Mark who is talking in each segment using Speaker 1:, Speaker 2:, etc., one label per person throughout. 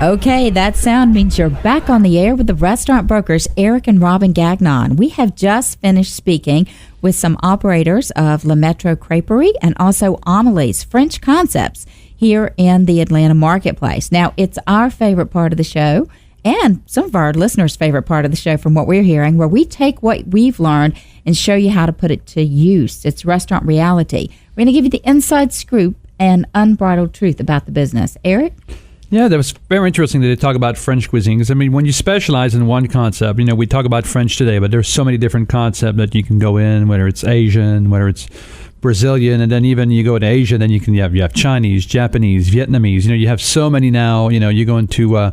Speaker 1: Okay, that sound means you're back on the air with the restaurant brokers, Eric and Robin Gagnon. We have just finished speaking with some operators of Le Metro Creperie and also Amelie's French Concepts here in the Atlanta marketplace. Now, it's our favorite part of the show and some of our listeners' favorite part of the show from what we're hearing, where we take what we've learned and show you how to put it to use. It's restaurant reality. We're going to give you the inside scoop and unbridled truth about the business. Eric?
Speaker 2: Yeah, that was very interesting that they talk about French cuisine. 'Cause, I mean, when you specialize in one concept, we talk about French today, but there's so many different concepts that you can go in, whether it's Asian, whether it's Brazilian, and then even you go to Asia, then you have Chinese, Japanese, Vietnamese. You have so many now. You go into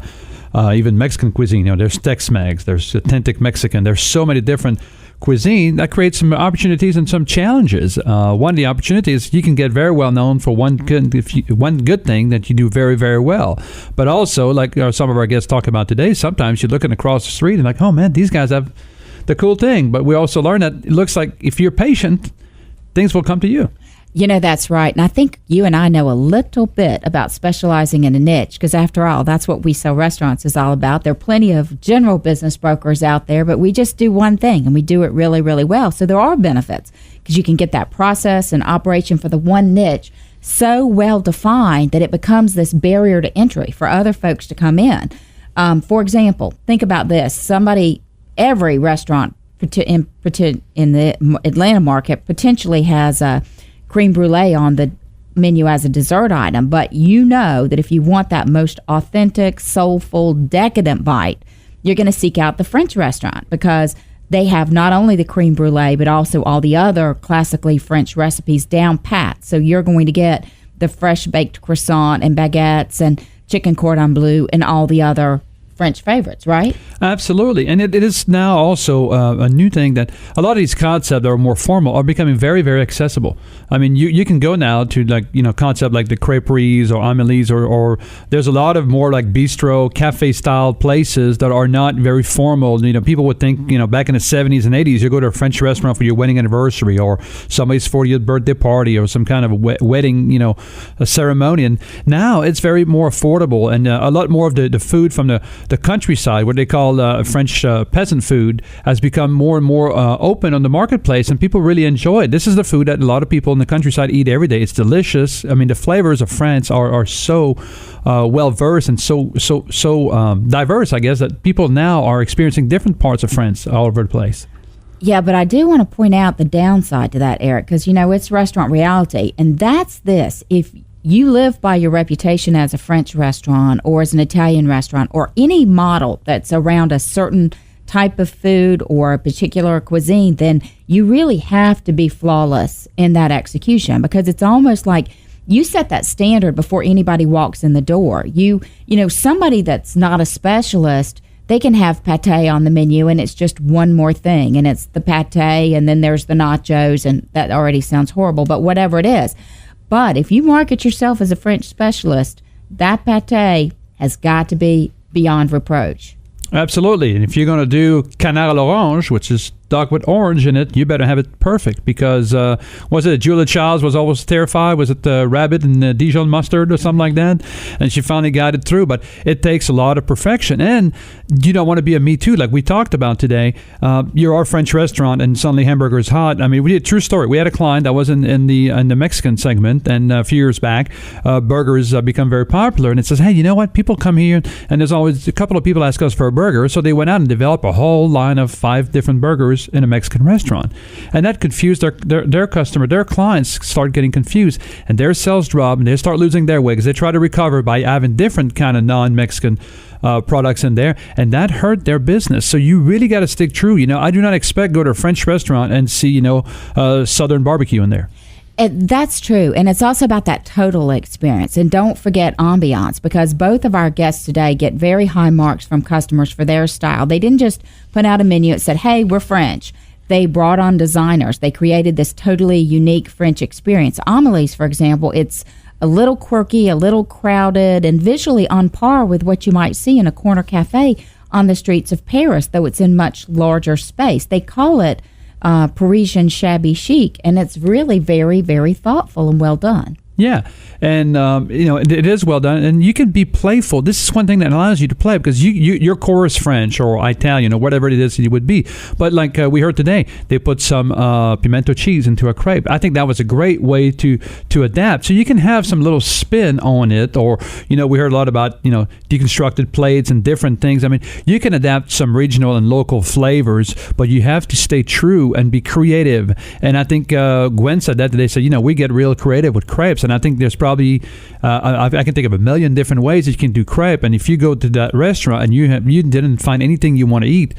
Speaker 2: even Mexican cuisine. There's Tex-Mex, there's authentic Mexican. There's so many different cuisine that creates some opportunities and some challenges. One of the opportunities, you can get very well known for one good thing that you do very, very well. But also, like some of our guests talk about today, sometimes you're looking across the street and like, oh man, these guys have the cool thing. But we also learn that it looks like if you're patient, things will come to you.
Speaker 1: That's right. And I think you and I know a little bit about specializing in a niche because, after all, that's what We Sell Restaurants is all about. There are plenty of general business brokers out there, but we just do one thing and we do it really, really well. So there are benefits because you can get that process and operation for the one niche so well defined that it becomes this barrier to entry for other folks to come in. For example, think about this. Every restaurant in the Atlanta market potentially has a creme brulee on the menu as a dessert item, but that if you want that most authentic, soulful, decadent bite, you're going to seek out the French restaurant because they have not only the creme brulee but also all the other classically French recipes down pat. So you're going to get the fresh baked croissant and baguettes and chicken cordon bleu and all the other French favorites, right?
Speaker 2: Absolutely. And it is now also a new thing that a lot of these concepts that are more formal are becoming very, very accessible. I mean, you can go now to concept like the Creperies or Amelie's or there's a lot of more like bistro, cafe style places that are not very formal. People would think, back in the 70s and 80s, you go to a French restaurant for your wedding anniversary or somebody's 40th birthday party or some kind of wedding, a ceremony. And now it's very more affordable and a lot more of the food from the countryside, what they call French peasant food, has become more and more open on the marketplace, and people really enjoy it. This is the food that a lot of people in the countryside eat every day. It's delicious. I mean, the flavors of France are so well versed and so diverse, I guess, that people now are experiencing different parts of France all over the place.
Speaker 1: Yeah, but I do want to point out the downside to that, Eric, because it's restaurant reality, and that's this: if you live by your reputation as a French restaurant or as an Italian restaurant or any model that's around a certain type of food or a particular cuisine, then you really have to be flawless in that execution because it's almost like you set that standard before anybody walks in the door. Somebody that's not a specialist, they can have pate on the menu and it's just one more thing and it's the pate and then there's the nachos and that already sounds horrible, but whatever it is. But if you market yourself as a French specialist, that pate has got to be beyond reproach.
Speaker 2: Absolutely. And if you're going to do canard à l'orange, which is duck with orange in it, you better have it perfect because, was it Julia Childs was always terrified? Was it rabbit and Dijon mustard or something like that? And she finally got it through. But it takes a lot of perfection. And you don't want to be a me too, like we talked about today. You're our French restaurant and suddenly hamburger is hot. I mean, we did a true story. We had a client that was in the Mexican segment, and a few years back, burgers become very popular. And it says, hey, you know what? People come here, and there's always a couple of people ask us for a burger. So they went out and developed a whole line of 5 different burgers in a Mexican restaurant, and that confused their customer. Their clients start getting confused, and their sales drop, and they start losing their way because they try to recover by having different kind of non-Mexican products in there, and that hurt their business. So you really got to stick true. I do not expect go to a French restaurant and see Southern barbecue in there.
Speaker 1: That's true. And it's also about that total experience. And don't forget ambiance, because both of our guests today get very high marks from customers for their style. They didn't just put out a menu that said, hey, we're French. They brought on designers. They created this totally unique French experience. Amelie's, for example, it's a little quirky, a little crowded, and visually on par with what you might see in a corner cafe on the streets of Paris, though it's in much larger space. They call it Parisian shabby chic, and it's really very, very thoughtful and well done.
Speaker 2: Yeah, and it is well done, and you can be playful. This is one thing that allows you to play because your core is French or Italian or whatever it is you would be. But like we heard today, they put some pimento cheese into a crepe. I think that was a great way to adapt. So you can have some little spin on it, or we heard a lot about deconstructed plates and different things. I mean, you can adapt some regional and local flavors, but you have to stay true and be creative. And I think Gwen said that today. So we get real creative with crepes. And I think there's probably, I can think of a million different ways that you can do crepe. And if you go to that restaurant and you didn't find anything you want to eat,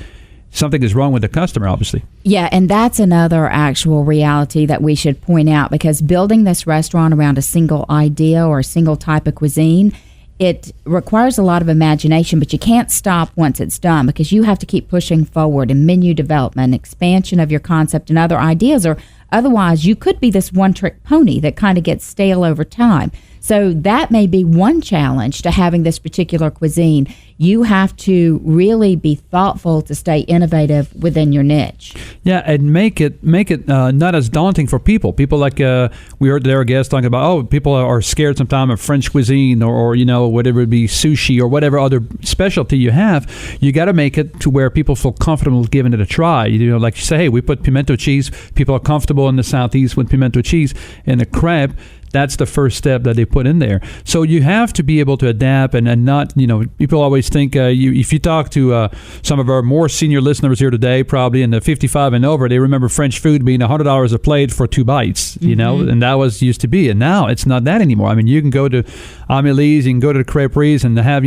Speaker 2: something is wrong with the customer, obviously.
Speaker 1: Yeah, and that's another actual reality that we should point out, because building this restaurant around a single idea or a single type of cuisine, it requires a lot of imagination, but you can't stop once it's done, because you have to keep pushing forward in menu development, expansion of your concept and other ideas, or otherwise you could be this one-trick pony that kind of gets stale over time. So that may be one challenge to having this particular cuisine. You have to really be thoughtful to stay innovative within your niche.
Speaker 2: Yeah, and make it not as daunting for people. People like we heard their guests talking about, people are scared sometimes of French cuisine or whatever it be, sushi or whatever other specialty you have. You got to make it to where people feel comfortable giving it a try. Like you say, hey, we put pimento cheese. People are comfortable in the Southeast with pimento cheese in the crepe. That's the first step that they put in there. So you have to be able to adapt and not, people always think if you talk to some of our more senior listeners here today, probably in the 55 and over, they remember French food being $100 a plate for 2 bites, and that was used to be. And now it's not that anymore. I mean, you can go to Amelie's, you can go to the creperies and have,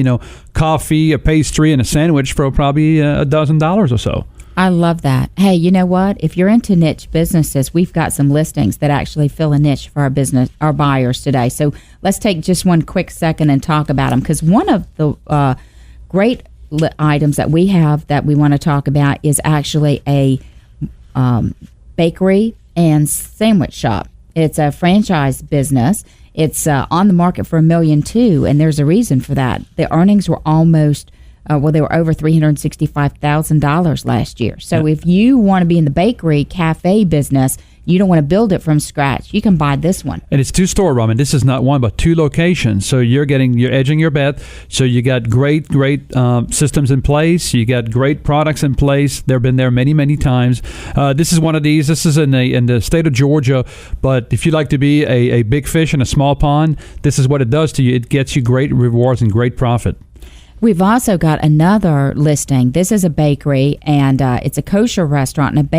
Speaker 2: coffee, a pastry, and a sandwich for probably $12 or so.
Speaker 1: I love that. Hey, you know what? If you're into niche businesses, we've got some listings that actually fill a niche for our buyers today. So let's take just one quick second and talk about them, because one of the great items that we have that we want to talk about is actually a bakery and sandwich shop. It's a franchise business. It's on the market for $1.2 million, and there's a reason for that. The earnings were almost they were over $365,000 last year. So if you want to be in the bakery cafe business, you don't want to build it from scratch, you can buy this one. And
Speaker 2: it's 2-store, Robin. This is not one, but 2 locations. So you're edging your bet. So you got great systems in place. You got great products in place. They've been there many, many times. This is one of these. This is in the state of Georgia. But if you like to be a big fish in a small pond, this is what it does to you. It gets you great rewards and great profit.
Speaker 1: We've also got another listing. This is a bakery, and it's a kosher restaurant and a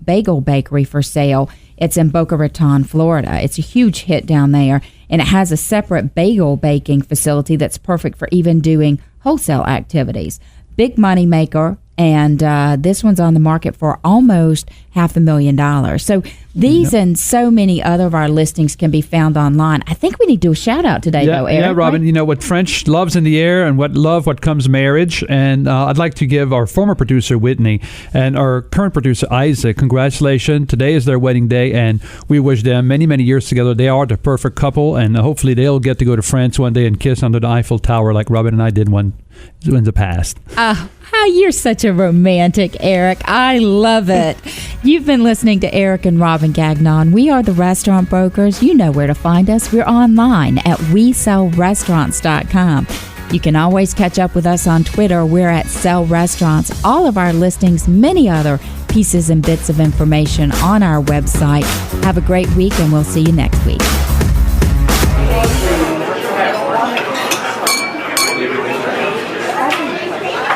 Speaker 1: bagel bakery for sale. It's in Boca Raton, Florida. It's a huge hit down there, and it has a separate bagel baking facility that's perfect for even doing wholesale activities. Big money maker, and this one's on the market for almost $500,000. So these and so many other of our listings can be found online. I think we need to do a shout out today, though, Eric.
Speaker 2: Yeah, Robin,
Speaker 1: right?
Speaker 2: What French loves in the air and what comes marriage. And I'd like to give our former producer, Whitney, and our current producer, Isaac, congratulations. Today is their wedding day, and we wish them many, many years together. They are the perfect couple, and hopefully they'll get to go to France one day and kiss under the Eiffel Tower like Robin and I did one in the past.
Speaker 1: You're such a romantic, Eric. I love it. You've been listening to Eric and Robin Gagnon. We are the Restaurant Brokers. You know where to find us. We're online at WeSellRestaurants.com. You can always catch up with us on Twitter. We're at Sell Restaurants. All of our listings, many other pieces and bits of information on our website. Have a great week, and we'll see you next week.